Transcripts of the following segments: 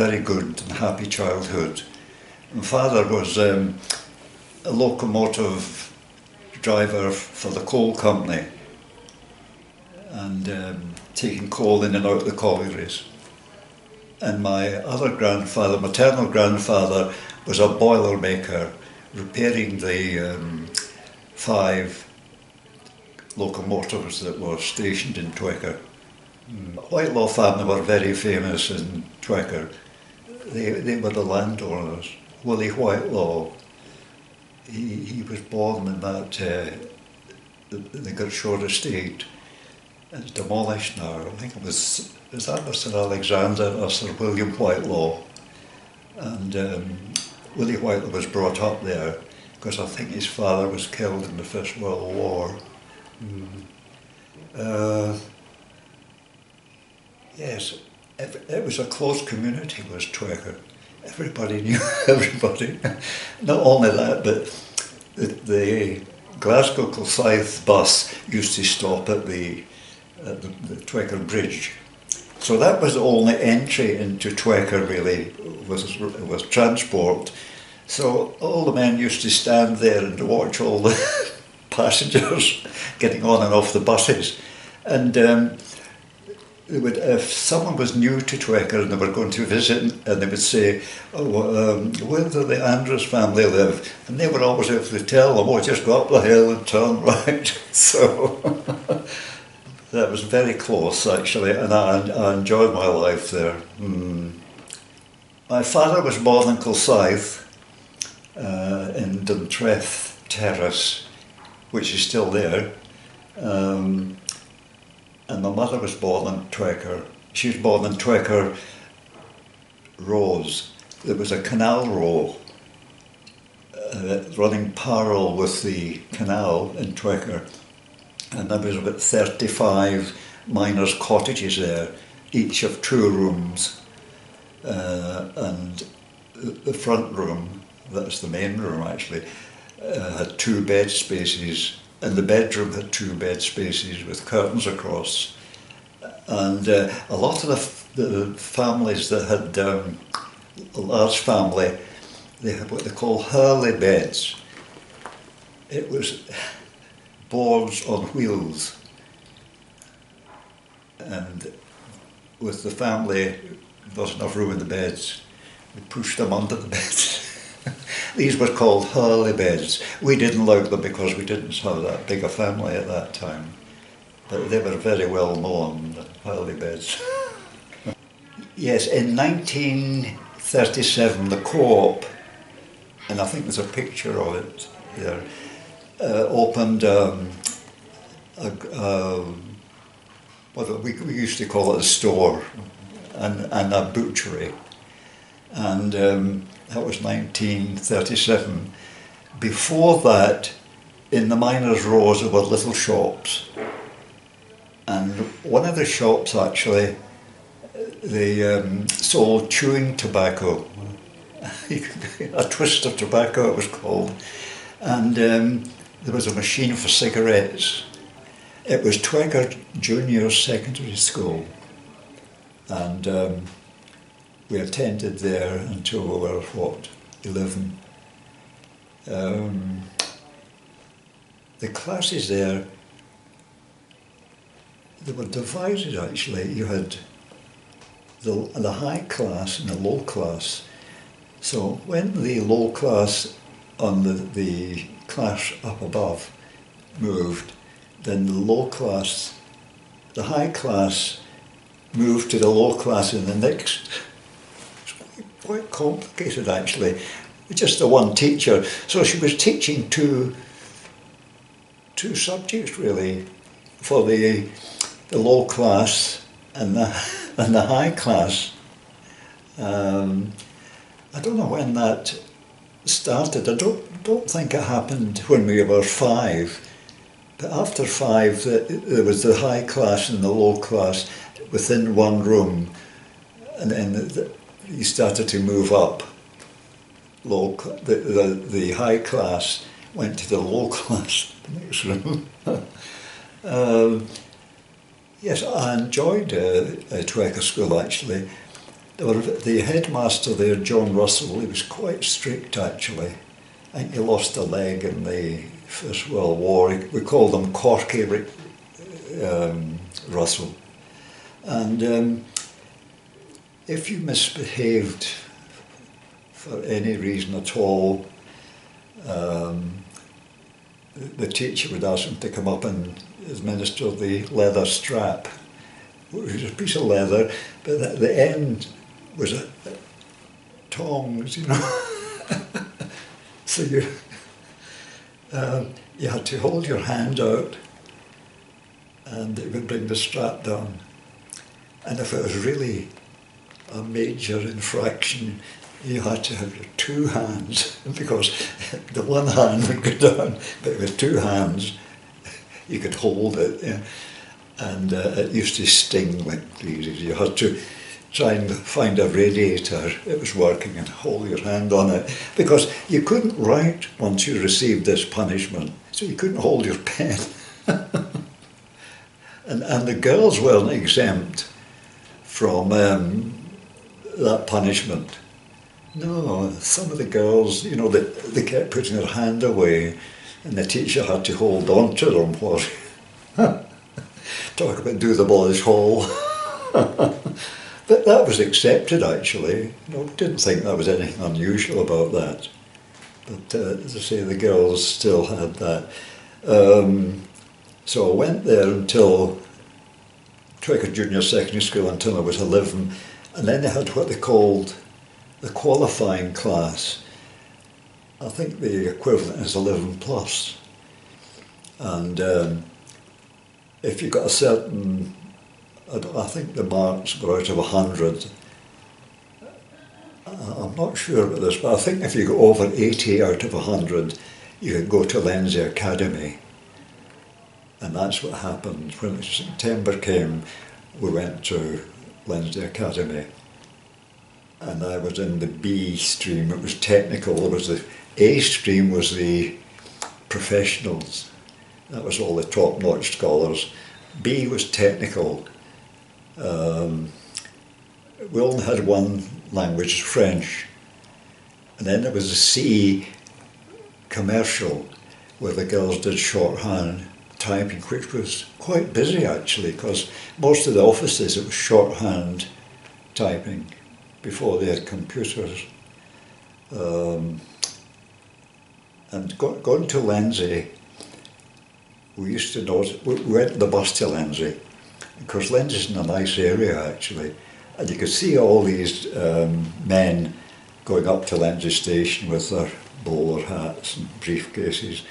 very good and happy childhood. My father was a locomotive driver for the coal company and taking coal in and out of the collieries. And my other grandfather, maternal grandfather, was a boiler maker, repairing the 5 locomotives that were stationed in Twechar. Whitelaw family were very famous in Twechar. They were the landowners. Willie Whitelaw, he was born in that, the Gertshore estate. It's demolished now. I think it was that Sir Alexander or Sir William Whitelaw? And Willie Whitelaw was brought up there because I think his father was killed in the First World War. Yes, it was a close community, was Twechar. Everybody knew everybody. Not only that, but the Glasgow-Kilsyth bus used to stop at the Twechar Bridge. So that was the only entry into Twechar really, was transport. So all the men used to stand there and watch all the passengers getting on and off the buses. And if someone was new to Twechar and they were going to visit, and they would say, "Oh, where do the Andrews family live?" And they would always have to tell them, "Oh, just go up the hill and turn right." So that was very close actually, and I enjoyed my life there. My father was born in Kilsyth, in Dunbartonshire Terrace, which is still there. And my mother was born in Twechar. She was born in Twechar Rows. There was a canal row running parallel with the canal in Twechar, and there was about 35 miners' cottages there, each of 2 rooms, and the front room, that's the main room actually, had 2 bed spaces. And the bedroom had 2 bed spaces with curtains across. And a lot of the families that had a large family, they had what they call hurley beds. It was boards on wheels. And with the family, there wasn't enough room in the beds. We pushed them under the beds. These were called hurley beds. We didn't like them because we didn't have that big a family at that time. But they were very well known, the hurley beds. Yes, in 1937 the Co-op, and I think there's a picture of it there, opened what we used to call it a store and a butchery. And that was 1937. Before that, in the miners' rows there were little shops. And one of the shops actually, they sold chewing tobacco. A twist of tobacco it was called. And there was a machine for cigarettes. It was Twechar Junior Secondary School. And we attended there until we were, 11. The classes there, they were divided actually. You had the high class and the low class. So when the low class on the class up above moved, then the high class moved to the low class in the next. Quite complicated actually, just the one teacher. So she was teaching two subjects really, for the low class and the high class. I don't know when that started. I don't think it happened when we were 5, but after 5 there was the high class and the low class within one room, and then you started to move up. The high class went to the low class, the next room. Yes, I enjoyed Twechar School actually, The headmaster there, John Russell, he was quite strict actually. I think he lost a leg in the First World War. We called him Corky Russell. And if you misbehaved for any reason at all, the teacher would ask him to come up and administer the leather strap, which was a piece of leather, but at the end was tongs, you know. So you had to hold your hand out and it would bring the strap down. And if it was really a major infraction, you had to have your two hands, because the one hand would go down, but with two hands you could hold it. Yeah. And it used to sting like crazy. You had to try and find a radiator that was working and hold your hand on it, because you couldn't write once you received this punishment, so you couldn't hold your pen. and the girls weren't exempt from that punishment. No, some of the girls, you know, they kept putting their hand away and the teacher had to hold on to them while talk about do the boys hall. But that was accepted actually. Didn't think there was anything unusual about that. But as I say, the girls still had that. So I went there until Twechar Junior Secondary School until I was 11, and then they had what they called the qualifying class. I think the equivalent is 11 plus. And if you got a certain, I think the marks were out of 100. I'm not sure about this, but I think if you got over 80 out of 100, you could go to Lindsay Academy. And that's what happened. When September came, we went to Lindsay Academy. And I was in the B stream. It was technical. There was the A stream was the professionals. That was all the top-notch scholars. B was technical. We only had one language, French. And then there was a C, commercial, where the girls did shorthand typing, which was quite busy actually, because most of the offices it was shorthand typing before they had computers. And going to Lindsay, we used to know, we went the bus to Lindsay, because Lindsay's in a nice area actually, and you could see all these men going up to Lindsay station with their bowler hats and briefcases.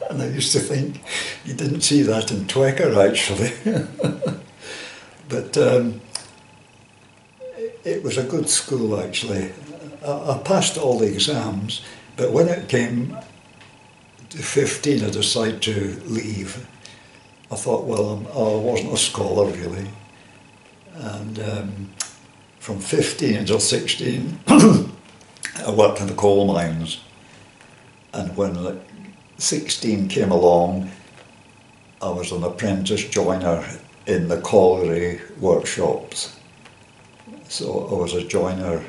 And I used to think, you didn't see that in Twechar actually. But it was a good school actually. I passed all the exams, but when it came to 15 I decided to leave. I thought, well, I wasn't a scholar really. And from 15 until 16 I worked in the coal mines, and when 16 came along, I was an apprentice joiner in the colliery workshops. So I was a joiner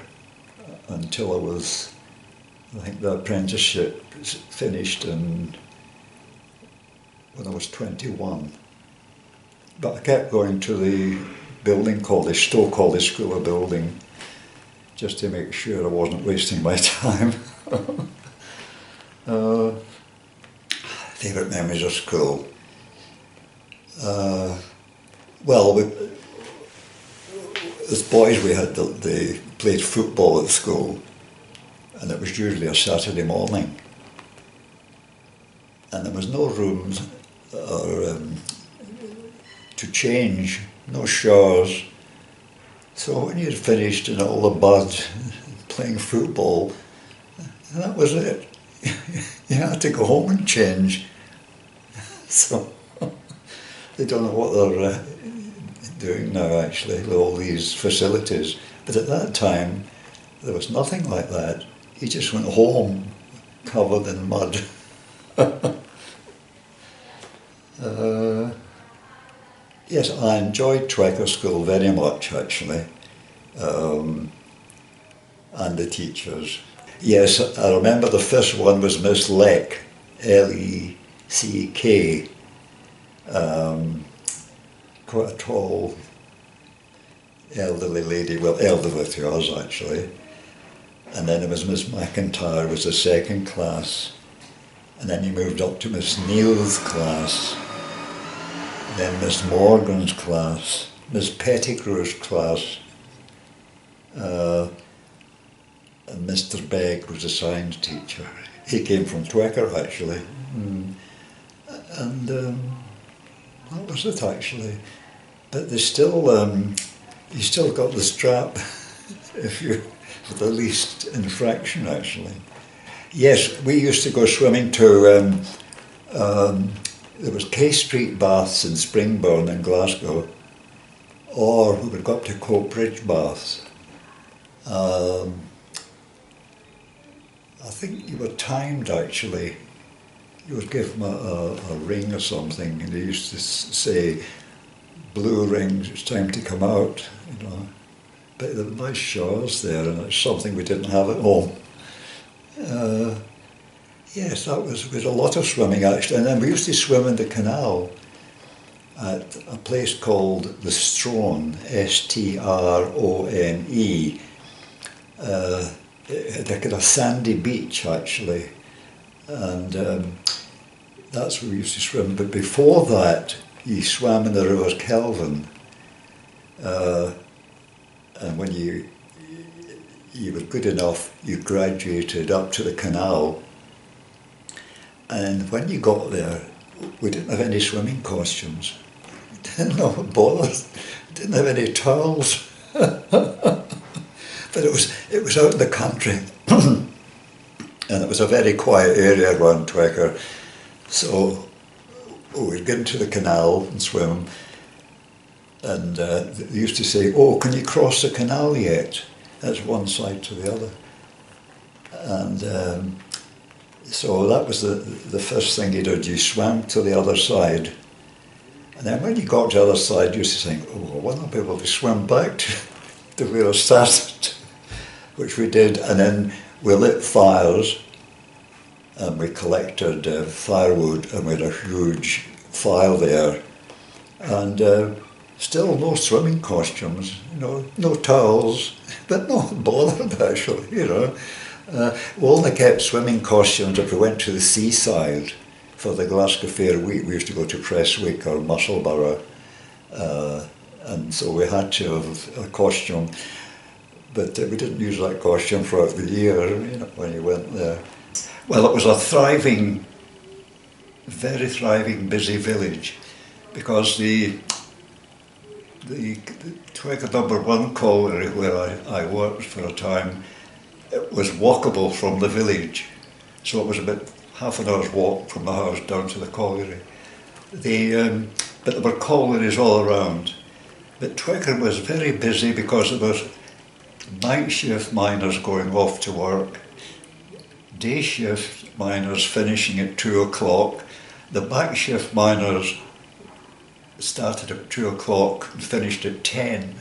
until I think the apprenticeship finished when I was 21. But I kept going to the building college, Stowe College School of Building, just to make sure I wasn't wasting my time. Favourite memories of school? Well, as boys we they played football at school, and it was usually a Saturday morning, and there was no rooms to change, no showers. So when you'd finished in all the mud playing football, that was it. You had to go home and change. So they don't know what they're doing now actually with all these facilities. But at that time there was nothing like that. You just went home covered in mud. Yes, I enjoyed Twechar School very much actually. um, and the teachers. Yes, I remember the first one was Miss Leck, Leck, quite a tall, elderly lady, well, elderly to us actually. And then there was Miss McIntyre, was the second class. And then you moved up to Miss Neal's class, then Miss Morgan's class, Miss Pettigrew's class, and Mr. Begg was a science teacher. He came from Twechar actually. And that was it actually. But they still, you still got the strap if you, for the least infraction actually. Yes, we used to go swimming to, there was K Street baths in Springburn in Glasgow, or we would go up to Coatbridge baths. I think you were timed actually. You would give them a ring or something, and they used to say, blue rings, it's time to come out, you know. But there were nice showers there, and it's something we didn't have at home. Yes, that was, we had a lot of swimming actually, and then we used to swim in the canal at a place called the Strone, S-T-R-O-N-E. It had a sandy beach actually, and that's where we used to swim. But before that, you swam in the River Kelvin, and when you were good enough, you graduated up to the canal. And when you got there, we didn't have any swimming costumes. Didn't know what bothers. Didn't have any towels. But it was out in the country, and it was a very quiet area around Twechar. So we'd get into the canal and swim, and they used to say, "Oh, can you cross the canal yet?" That's one side to the other, and so that was the first thing you did. You swam to the other side, and then when you got to the other side, you used to think, "Oh, I want to be able to swim back to where I started," which we did, and then we lit fires, and we collected firewood, and we had a huge fire there, and still no swimming costumes, you know, no towels, but no one bothered actually, you know. We only kept swimming costumes if we went to the seaside for the Glasgow Fair Week. We used to go to Prestwick or Musselburgh, and so we had to have a costume, but we didn't use that costume throughout the year, you know, when you went there. Well, it was a thriving, very thriving, busy village, because the Twechar No. 1 colliery where I worked for a time, it was walkable from the village, so it was about half an hour's walk from the house down to the colliery. But there were collieries all around. But Twechar was very busy because there was night shift miners going off to work, day shift miners finishing at 2 o'clock. The back shift miners started at 2 o'clock and finished at 10,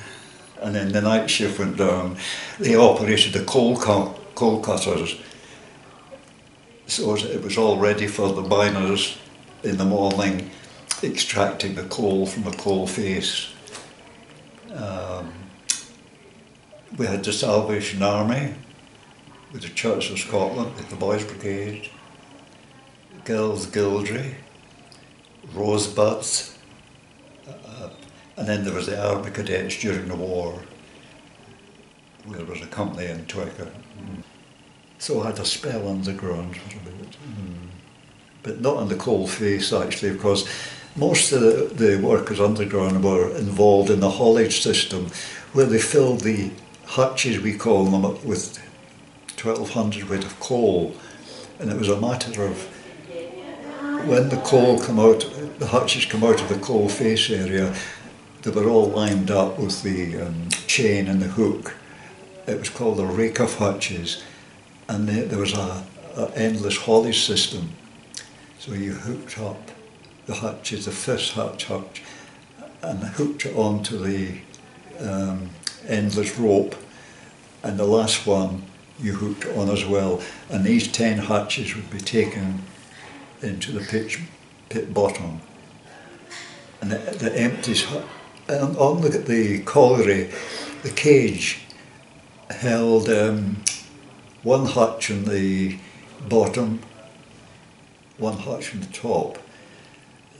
and then the night shift went down. They operated the coal cutters, so it was all ready for the miners in the morning extracting the coal from the coal face. We had the Salvation Army, with the Church of Scotland, with the Boys Brigade, Girls Gildry, Rosebuds, and then there was the Army Cadets during the war, where there was a company in Twechar. So I had a spell underground for a bit. But not in the coal face actually, because most of the workers underground were involved in the haulage system, where they filled the hutches, we call them, up with 1,200 weight of coal, and it was a matter of when the coal come out, the hutches come out of the coal face area, they were all lined up with the chain and the hook. It was called the rake-off hutches, and there was a endless haulage system. So you hooked up the hutches, the first hutch, and hooked it onto the endless rope, and the last one you hooked on as well. And these 10 hatches would be taken into the pit bottom. And the empties, on the colliery, the cage held one hutch on the bottom, one hutch on the top.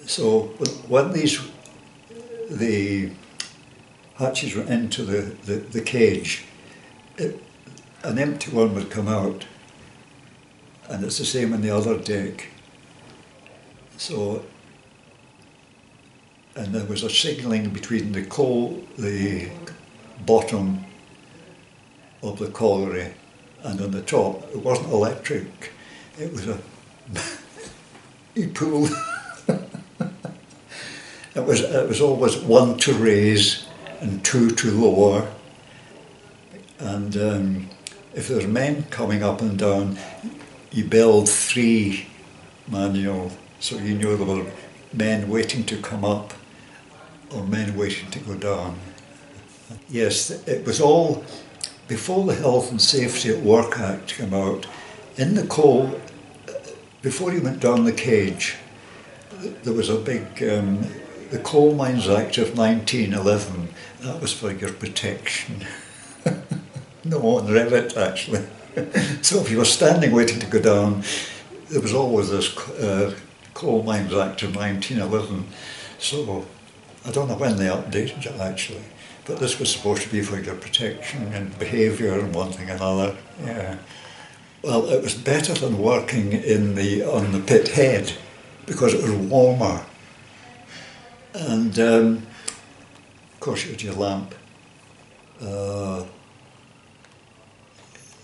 So when the hatches went into the cage, an empty one would come out, and it's the same on the other deck. So, and there was a signalling between the bottom of the colliery and on the top. It wasn't electric, it was a you pulled. It was always 1 to raise and 2 to lower, and if there were men coming up and down, you belled 3 manual, so you knew there were men waiting to come up or men waiting to go down. Yes, it was all before the Health and Safety at Work Act came out. In the coal, before you went down the cage, there was a big, the Coal Mines Act of 1911, that was for your protection. No one read it actually. So if you were standing waiting to go down, there was always this Coal Mines Act of 1911. So I don't know when they updated it actually, but this was supposed to be for your protection and behaviour and one thing and another. Yeah. Well, it was better than working on the pit head because it was warmer, and of course you had your lamp.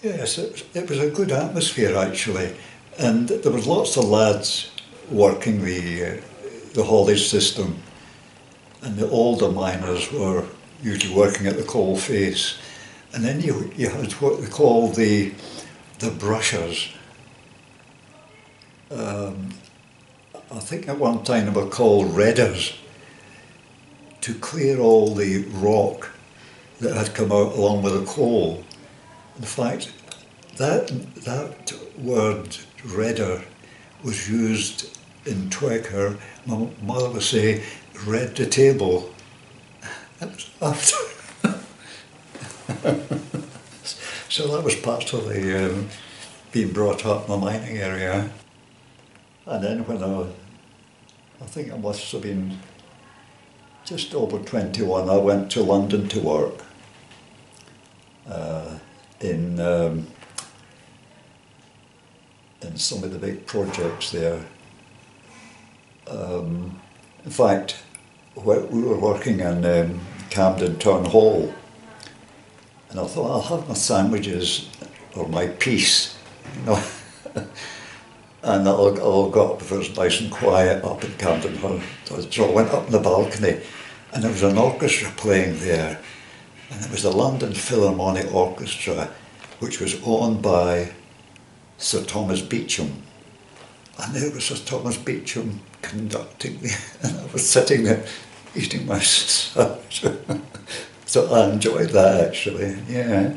Yes, it was a good atmosphere actually, and there was lots of lads working the haulage system, and the older miners were usually working at the coal face, and then you had what they call the brushers. I think at one time they were called redders, to clear all the rock that had come out along with the coal. In fact, that word redder was used in Twechar. My mother would say, "Red the table." That was after. So that was part of the being brought up in the mining area. And then when I think I must have been just over 21, I went to London to work in some of the big projects there. In fact, we were working in Camden Town Hall, and I thought I'll have my sandwiches or my peace, you know, and I'll go up if it was nice and quiet up in Camden Hall. So I went up on the balcony, and there was an orchestra playing there, and it was the London Philharmonic Orchestra, which was owned by Sir Thomas Beecham. And there was Sir Thomas Beecham conducting me, and I was sitting there eating my sandwich. So I enjoyed that actually, yeah.